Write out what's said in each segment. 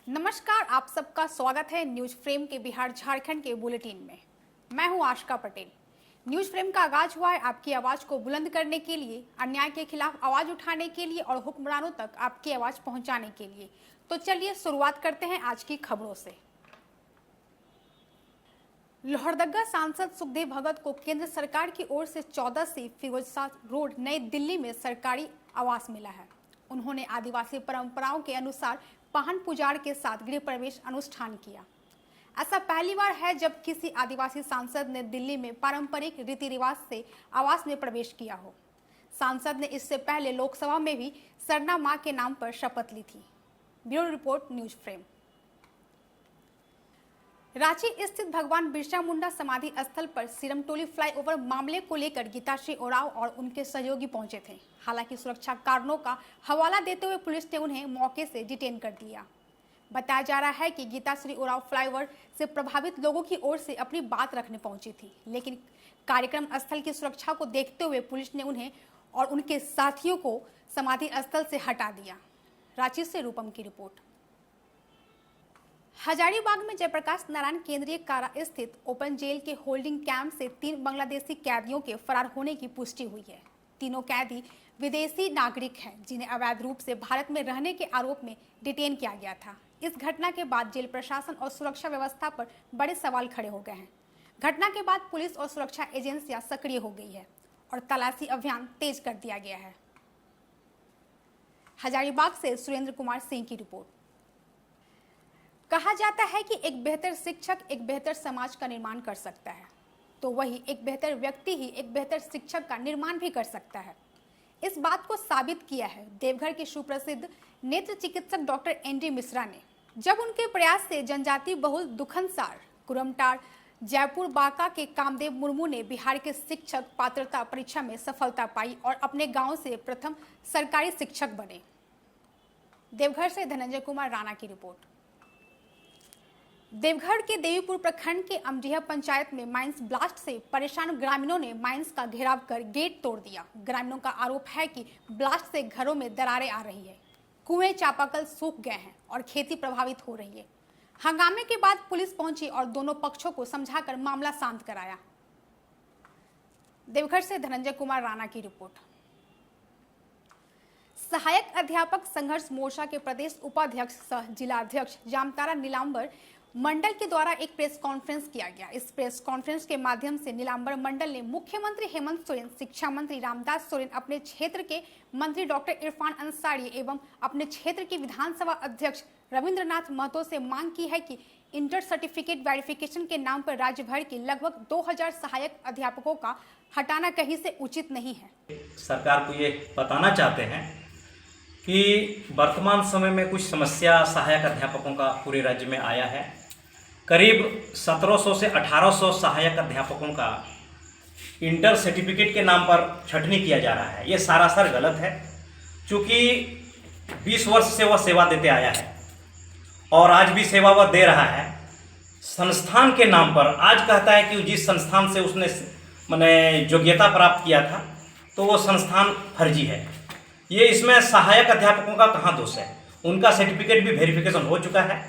नमस्कार, आप सबका स्वागत है न्यूज फ्रेम के बिहार झारखंड के बुलेटिन में। मैं हूं आशका पटेल। न्यूज फ्रेम का आगाज हुआ है आपकी आवाज को बुलंद करने के लिए, अन्याय के खिलाफ आवाज उठाने के लिए और हुक्मरानों तक आपकी आवाज पहुंचाने के लिए। तो चलिए शुरुआत करते हैं आज की खबरों से। लोहरदगा सांसद सुखदेव भगत को केंद्र सरकार की ओर से 14 से फिरोजशाह रोड नई दिल्ली में सरकारी आवास मिला है। उन्होंने आदिवासी परंपराओं के अनुसार पाहन पुजार के साथ गृह प्रवेश अनुष्ठान किया। ऐसा पहली बार है जब किसी आदिवासी सांसद ने दिल्ली में पारंपरिक रीति रिवाज से आवास में प्रवेश किया हो। सांसद ने इससे पहले लोकसभा में भी सरना मां के नाम पर शपथ ली थी। Bureau report news frame. Ranchi स्थित भगवान बिरसा मुंडा समाधि स्थल पर सिरमटोली फ्लाईओवर मामले को लेकर गीताश्री ओरांव और उनके सहयोगी पहुंचे थे। हालांकि सुरक्षा कारणों का हवाला देते हुए पुलिस ने उन्हें मौके से डिटेन कर लिया। बताया जा रहा है कि गीताश्री ओरांव फ्लाईओवर से प्रभावित लोगों की ओर से अपनी बात रखने पहुंची थी, लेकिन कार्यक्रम स्थल की सुरक्षा को देखते हुए पुलिस ने उन्हें और उनके साथियों को समाधि स्थल से हटा दिया। रांची से रूपम की रिपोर्ट। हजारीबाग में जयप्रकाश नारायण केंद्रीय कारा स्थित ओपन जेल के होल्डिंग कैंप से 3 बांग्लादेशी कैदियों के फरार होने की पुष्टि हुई है। तीनों कैदी विदेशी नागरिक हैं, जिन्हें अवैध रूप से भारत में रहने के आरोप में डिटेन किया गया था। इस घटना के बाद जेल प्रशासन और सुरक्षा व्यवस्था पर बड़े सवाल खड़े हो गए हैं। घटना के बाद पुलिस और सुरक्षा एजेंसियां सक्रिय हो गई है और तलाशी अभियान तेज कर दिया गया है। हजारीबाग से सुरेंद्र कुमार सिंह की रिपोर्ट। कहा जाता है कि एक बेहतर शिक्षक एक बेहतर समाज का निर्माण कर सकता है, तो वही एक बेहतर व्यक्ति ही एक बेहतर शिक्षक का निर्माण भी कर सकता है। इस बात को साबित किया है देवघर के सुप्रसिद्ध नेत्र चिकित्सक डॉक्टर एनडी मिश्रा ने, जब उनके प्रयास से जनजाति बहुल दुखनसार कुरमटार जयपुर बांका के कामदेव मुर्मू ने बिहार के शिक्षक पात्रता परीक्षा में सफलता पाई और अपने गांव से प्रथम सरकारी शिक्षक बने। देवघर से धनंजय कुमार राणा की रिपोर्ट। देवघर के देवीपुर प्रखंड के अमडीहा पंचायत में माइंस ब्लास्ट से परेशान ग्रामीणों ने माइंस का घेराव कर गेट तोड़ दिया। ग्रामीणों का आरोप है कि ब्लास्ट से घरों में दरारें आ रही है, कुएं चापाकल सूख गए हैं और खेती प्रभावित हो रही है। हंगामे के बाद पुलिस पहुंची और दोनों पक्षों को समझाकर मामला शांत कराया। देवघर से धनंजय कुमार राणा की रिपोर्ट। सहायक अध्यापक संघर्ष मोर्चा के प्रदेश उपाध्यक्ष सह जिलाध्यक्ष जामतारा नीलांबर मंडल के द्वारा एक प्रेस कॉन्फ्रेंस किया गया। इस प्रेस कॉन्फ्रेंस के माध्यम से नीलांबर मंडल ने मुख्यमंत्री हेमंत सोरेन, शिक्षा मंत्री रामदास सोरेन, अपने क्षेत्र के मंत्री डॉक्टर इरफान अंसारी एवं अपने क्षेत्र के विधानसभा अध्यक्ष रविंद्रनाथ महतो से मांग की है कि इंटर सर्टिफिकेट वेरिफिकेशन के नाम पर राज्य भर के लगभग 2000 सहायक अध्यापकों का हटाना कहीं से उचित नहीं है। सरकार को ये बताना चाहते हैं कि वर्तमान समय में कुछ समस्या सहायक अध्यापकों का पूरे राज्य में आया है। करीब 1700 से 1800 सहायक अध्यापकों का इंटर सर्टिफिकेट के नाम पर छटनी किया जा रहा है। ये सरासर गलत है, क्योंकि 20 वर्ष से वह सेवा देते आया है और आज भी सेवा वह दे रहा है। संस्थान के नाम पर आज कहता है कि जिस संस्थान से उसने योग्यता प्राप्त किया था, तो वो संस्थान फर्जी है। ये इसमें सहायक अध्यापकों का कहाँ दोष है? उनका सर्टिफिकेट भी वेरिफिकेशन हो चुका है।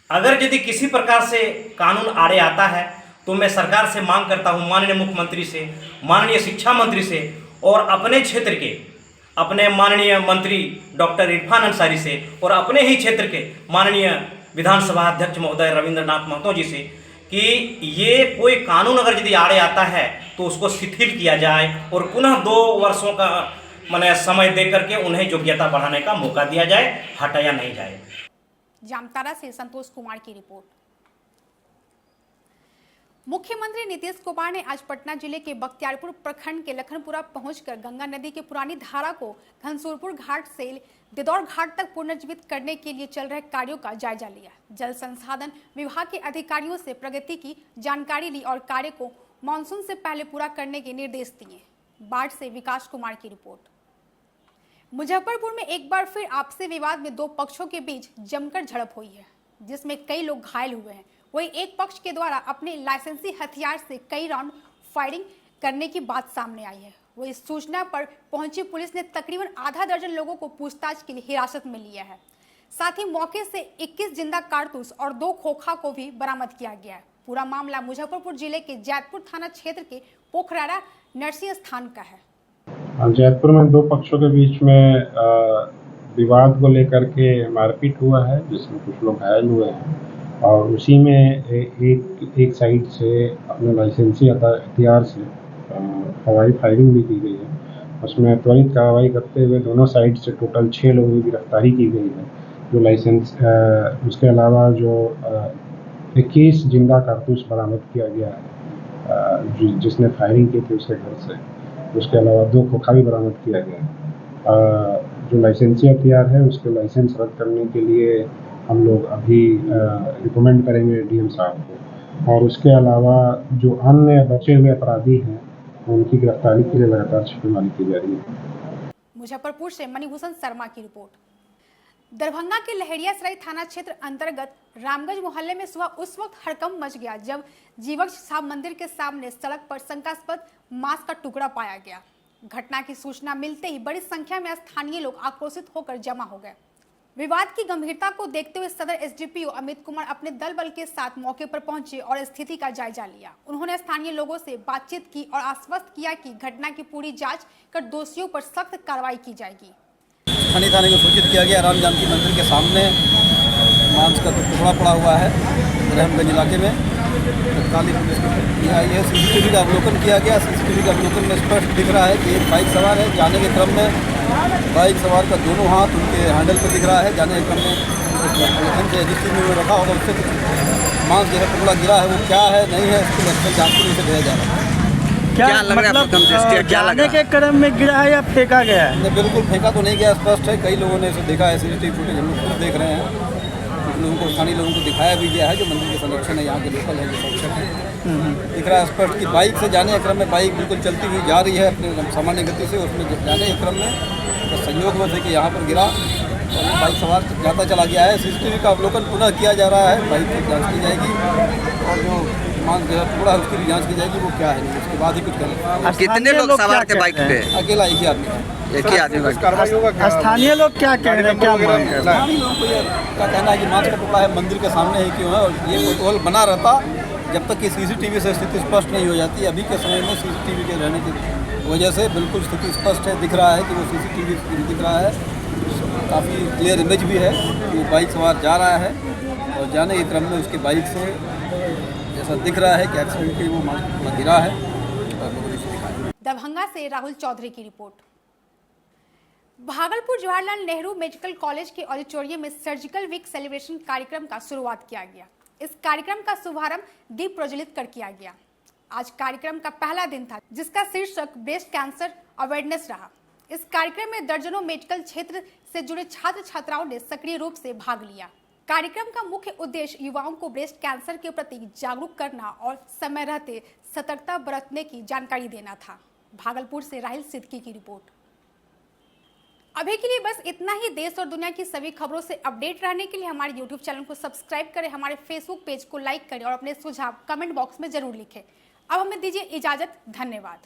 अगर यदि किसी प्रकार से कानून आड़े आता है तो मैं सरकार से मांग करता हूँ, माननीय मुख्यमंत्री से, माननीय शिक्षा मंत्री से और अपने क्षेत्र के अपने माननीय मंत्री डॉक्टर इरफान अंसारी से और अपने ही क्षेत्र के माननीय विधानसभा अध्यक्ष महोदय रविंद्रनाथ महतो जी से कि ये कोई कानून अगर यदि आड़े आता है तो उसको शिथिल किया जाए और पुनः 2 वर्षों का समय दे करके उन्हें योग्यता बढ़ाने का मौका दिया जाए, हटाया नहीं जाए। जामतारा से संतोष कुमार की रिपोर्ट। मुख्यमंत्री नीतीश कुमार ने आज पटना जिले के बख्तियारपुर प्रखंड के लखनपुरा पहुंचकर गंगा नदी की पुरानी धारा को घनसूरपुर घाट से दिदौर घाट तक पुनर्जीवित करने के लिए चल रहे कार्यों का जायजा लिया। जल संसाधन विभाग के अधिकारियों से प्रगति की जानकारी ली और कार्य को मानसून से पहले पूरा करने के निर्देश दिए। बाढ़ से विकास कुमार की रिपोर्ट। मुजफ्फरपुर में एक बार फिर आपसी विवाद में 2 पक्षों के बीच जमकर झड़प हुई है, जिसमें कई लोग घायल हुए हैं। वहीं एक पक्ष के द्वारा अपने लाइसेंसी हथियार से कई राउंड फायरिंग करने की बात सामने आई है। वो इस सूचना पर पहुंची पुलिस ने तकरीबन आधा दर्जन लोगों को पूछताछ के लिए हिरासत में लिया है। साथ ही मौके से 21 जिंदा कारतूस और 2 खोखा को भी बरामद किया गया है। पूरा मामला मुजफ्फरपुर जिले के जैतपुर थाना क्षेत्र के पोखरारा नरसिंह स्थान का है। जैतपुर में दो पक्षों के बीच में विवाद को लेकर के मारपीट हुआ है, जिसमें कुछ लोग घायल हुए हैं और उसी में एक साइड से अपने लाइसेंसी हथियार से हवाई फायरिंग भी की गई है। उसमें त्वरित कार्रवाई करते हुए दोनों साइड से टोटल 6 लोगों की गिरफ्तारी की गई है। जो लाइसेंस उसके अलावा जो 21 जिंदा कारतूस बरामद किया गया है जिसने फायरिंग की थी उसके घर से। उसके अलावा 2 खोखा भी बरामद किया गया। जो लाइसेंसी हथियार है उसके लाइसेंस रद्द करने के लिए हम लोग अभी रिकमेंड करेंगे डीएम साहब को। और उसके अलावा जो अन्य बचे हुए अपराधी हैं उनकी गिरफ्तारी के लिए लगातार छापेमारी की जा रही है। मुजफ्फरपुर से मणिभूषण शर्मा की रिपोर्ट। दरभंगा के लहेरियासराय थाना क्षेत्र अंतर्गत रामगंज मोहल्ले में सुबह उस वक्त हड़कंप मच गया जब जीवक साहब मंदिर के सामने सड़क पर शंकास्पद मांस का टुकड़ा पाया गया। घटना की सूचना मिलते ही बड़ी संख्या में स्थानीय लोग आक्रोशित होकर जमा हो गए। विवाद की गंभीरता को देखते हुए सदर एसडीपीओ अमित कुमार अपने दल बल के साथ मौके पर पहुंचे और स्थिति का जायजा लिया। उन्होंने स्थानीय लोगों से बातचीत की और आश्वस्त किया कि घटना की पूरी जांच कर दोषियों पर सख्त कार्रवाई की जाएगी। स्थानीय थाने को सूचित किया गया राम जानकी मंदिर के सामने मांस का टुकड़ा पड़ा हुआ है रहमगंज इलाके में। तत्कालीन पुलिस को सीसीटीवी का अवलोकन किया गया। सीसीटीवी का अवलोकन में स्पष्ट दिख रहा है कि एक बाइक सवार है, जाने के क्रम में बाइक सवार का दोनों हाथ उनके हैंडल पर दिख रहा है। जाने के क्रम में से जिस चीज़ में वो रखा होगा उससे कुछ मांस जैसा टुकड़ा गिरा है, वो क्या है नहीं है उसको मेडिकल जाँच के लिए भेजा जा रहा है। क्या मतलब जाने के क्रम में गिरा है या फेंका गया है? नहीं, बिल्कुल फेंका तो नहीं गया, स्पष्ट है। कई लोगों ने इसे देखा है, सीसीटीवी फुटेज हम लोग खुद देख रहे हैं। कुछ लोगों को स्थानीय लोगों को दिखाया भी गया है जो मंदिर के संरक्षण है, यहाँ के लोकल है, जो संरक्षक है। दिख रहा है स्पष्ट कि बाइक से जाने के क्रम में बाइक बिल्कुल चलती हुई जा रही है अपने सामान्य गति से। उसमें जाने के क्रम में तो संयोग हुआ कि यहाँ पर गिरा और बाइक सवार जाता चला गया है। सीसीटीवी का अवलोकन पुनः किया जा रहा है, बाइक की जाँच की जाएगी और जो मांस जो है टुकड़ा उसकी भी जाँच की जाएगी वो क्या है, उसके बाद ही कुछ करेंगे। कितने लोग सवार थे बाइक पे? अकेला एक ही आदमी है, एक ही आदमी। स्थानीय लोग क्या कह रहे हैं, क्या मांग रहे हैं? स्थानीय लोगों को यह का कहना है कि मांस का टुकड़ा है, मंदिर के सामने ही क्यों है और ये प्रोटोकॉल बना रहता जब तक कि सीसीटीवी से स्थिति स्पष्ट नहीं हो जाती। अभी के समय में सीसीटीवी के रहने की वजह से बिल्कुल स्थिति स्पष्ट है। दिख रहा है कि वो सीसीटीवी दिख रहा है, काफ़ी क्लियर इमेज भी है कि वो बाइक सवार जा रहा है और जाने के क्रम में उसकी बाइक से जैसा दिख रहा है कि एक्सीडेंट की वो मांस गिरा है और लोगों ने दिखाया। दरभंगा से राहुल चौधरी की report. Bhagalpur Jawaharlal Nehru medical college के ऑडिटोरियम में सर्जिकल वीक सेलिब्रेशन कार्यक्रम का शुरुआत किया गया। इस कार्यक्रम का शुभारंभ दीप प्रज्वलित कर किया गया। आज कार्यक्रम का पहला दिन था जिसका शीर्षक ब्रेस्ट कैंसर अवेयरनेस रहा। इस कार्यक्रम में दर्जनों मेडिकल क्षेत्र से जुड़े छात्र छात्राओं ने सक्रिय रूप से भाग लिया। कार्यक्रम का मुख्य उद्देश्य युवाओं को ब्रेस्ट कैंसर के प्रति जागरूक करना और समय रहते सतर्कता बरतने की जानकारी देना था। भागलपुर से राहिल सिद्दीकी की रिपोर्ट। अभी के लिए बस इतना ही। देश और दुनिया की सभी खबरों से अपडेट रहने के लिए हमारे YouTube चैनल को सब्सक्राइब करें, हमारे Facebook पेज को लाइक करें और अपने सुझाव कमेंट बॉक्स में जरूर लिखें। अब हमें दीजिए इजाजत। धन्यवाद।